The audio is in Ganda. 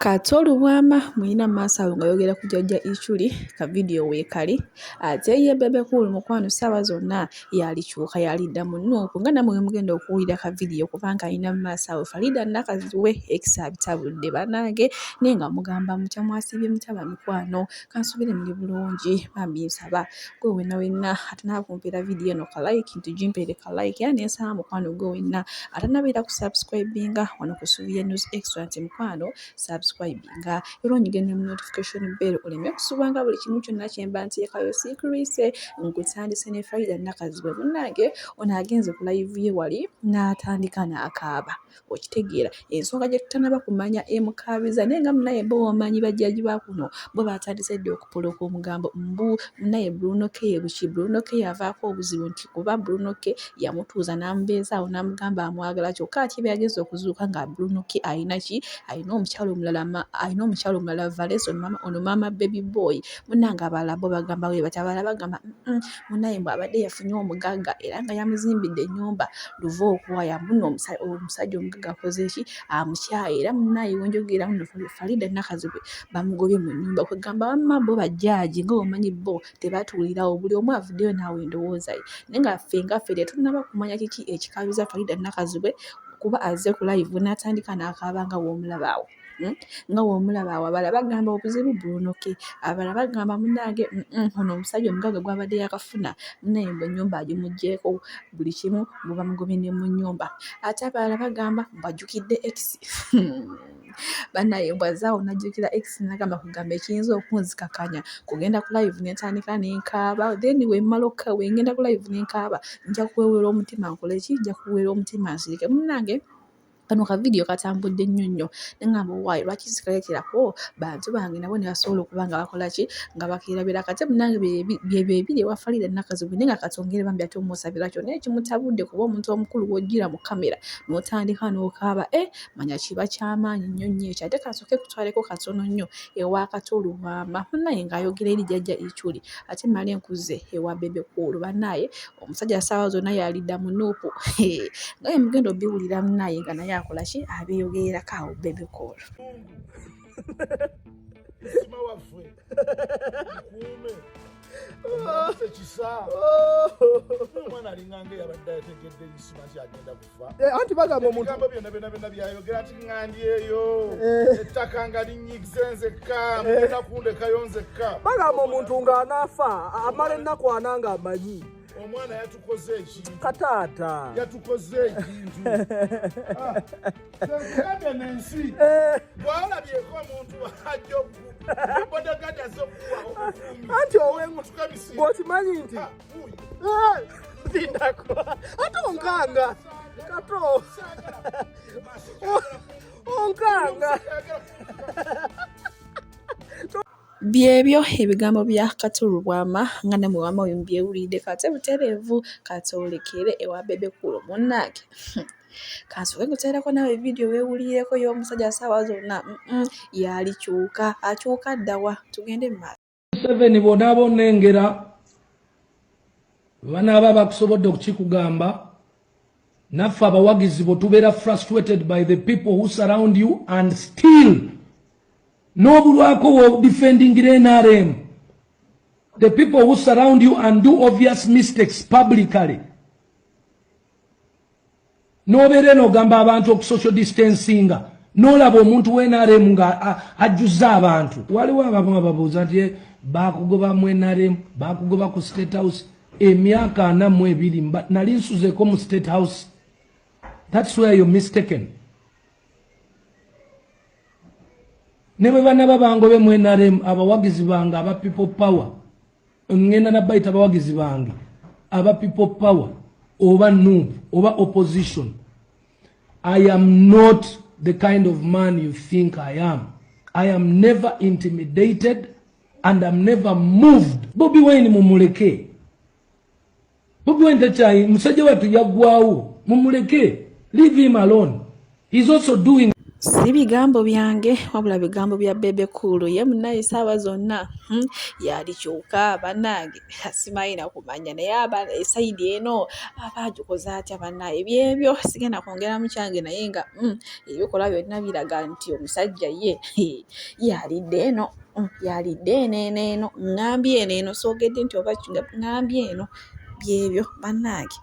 Katolu bwama mwina masa nga yogera kujja ichuli ka video weekali ate ye Bebecool mukwano sawa zonna yalikyuka yalidda mu NUP nga namwe mugenda okuwulira ka video kubanga ina masa Faridah Nakazibwe ekisabitabudde banange nenga mugamba mutya mwasibye mutaba mikwano kansubire muli bulungi bambi nsaba gwe wenna atanakumpira video no ka like ntujimpere ka like yani nsaba mukwano gwe wenna atanabira ku subscribinga wano kusubiye news extra nti mukwano subscribinga era onyigene mu notification bell oleme kusubanga buli kimu kyonna kyemba nteekayo sikrise nkutandise ne Faridah Nakazibwe munnange ono agenze ku live ye wali n'atandika n'akaaba okitegeera ensonga gye tutanaba kumanya emukaabiza nenga munaye bo wamanyi bajjaji ba kuno bo batandise dde okupoloka omugambo mbu munaye Bruno K buki Bruno K yavaako obuzibu nti kuba Bruno K yamutuuza n'amubeezaawo n'amugamba amwagala kyokka ati byageze okuzuuka nga Bruno K ayina omukyalo omulala Vanessa ono mama baby boy munanga abalala bo bagamba we batabala bagamba munaye abadde yafunye omugagga era nga yamuzimbidde ennyumba luva okuwaya muno omusajja omugagga akoze eki amukyaye era munaye wenjogera muno Faridah Nakazibwe bamugobye mu nnyumba kwegamba wamma bo bajjaaji nga omanyi bo tebatuulirawo buli omu avuddeyo naawe ndowooza ye naye nga ffe tetunaba kumanya kiki ekikabiza Faridah Nakazibwe kuba azze ku live n'atandika n'akaaba nga w'omulabaawo nga w'omulabaawo abala bagamba obuzibu Bruno K abala bagamba munange ono omusajja omugagga gw'abadde yakafuna munaye mbu ennyumba agimuggyeko buli kimu muba mugobye ne mu nnyumba ate abalala bagamba mbajjukidde X bannaye mbwazaawo najjukira X nagamba kugamba ekiyinza okunzikakanya kugenda ku live n'entandika n'enkaaba then wengenda ku live n'enkaaba nja kuweewera omutima nkole ki nja kuweera omutima nsirike munnange kano ka video katambudde nnyo nengamba waayi lwaki zikaletera bantu bange nabo ne basobola okuba nga bakola ki nga bakeerabira kate munnange byebibiri ewa Faridah Nakazibwe nenga katongere bambi ate omusabira kyonna ekimutabudde kuba omuntu omukulu w'ojjira mu kamera n'otandika n'okaaba manya kiba kyamaanyi nnyo ekyo ate kasooke kutwaleko katono nnyo ewa Katolu bwama munnaye ng'ayogera eri jjajja ichuli ate male nkuze ewa Bebecool bannaye omusajja saawa zonna yalidda mu NUP nga mugenda obiwulira munnaye nga naye akola ki abeeyogererako awo Bebecool anti bagamba omuntu byonna byayogera ati ŋŋandyeyo ettaka nga linnyigize nzekka mugenda kundekayo nzekka bagamba omuntu ng'anaafa amala ennaku ana nga amanyi omwana yatukoze ekintu kataata yatukoze ekintu kikabye n'ensi bw'olabyeko omuntu ajja bodagada z'okuwaho anti bw'okimanyi nti zindako ate onkanga kato onkanga byebyo ebigambo bya Katolu bwama nga namwe wama byewulidde kate butereevu katolekere ewa Bebecool munnange kansooke kuteerako nawe video weewulireko y'omusajja saawa zonna yalikyuka akyuka ddawa tugende mu 7 bonaabo nnengera banaaba bakusobodde okukikugamba naffe abawagizi bo tubeera frustrated by the people who surround you and still n'obulwako wo defending NRM. The people who surround you and do obvious mistakes publicly. Nobeere n'ogamba abantu oku social distancinga n'olaba omuntu w'NRM nga ajjuzza abantu. Waliwo abamu ababuuza nti baakugoba mu NRM baakugoba ku State House emyaka 42 nali nsuzeeko mu State House. That's where you're mistaken. Nebe bana babangobe mu NRM abawagizi bange aba people power ngenda nabayita abawagizi bange aba people power oba NUP oba opposition. I am not the kind of man you think I am. I am never intimidated and I'm never moved. Bobi Wine mumuleke. Bobi Wine tachai musajja watu yagwawo mumuleke. Leave him alone. He's also doing si bigambo byange wabula bigambo bya Bebecool ye munaye saawa zonna yalikyuka bannange simanyi na kumanya naye esayidi eno abagikoze atya bannaye byebyo sigenda kwongera mu kyange naye nga ebikola byonna biraga nti omusajja ye yalidde eno yalidde eno ngambye eno soogedde nti oba ngambye eno byebyo bannange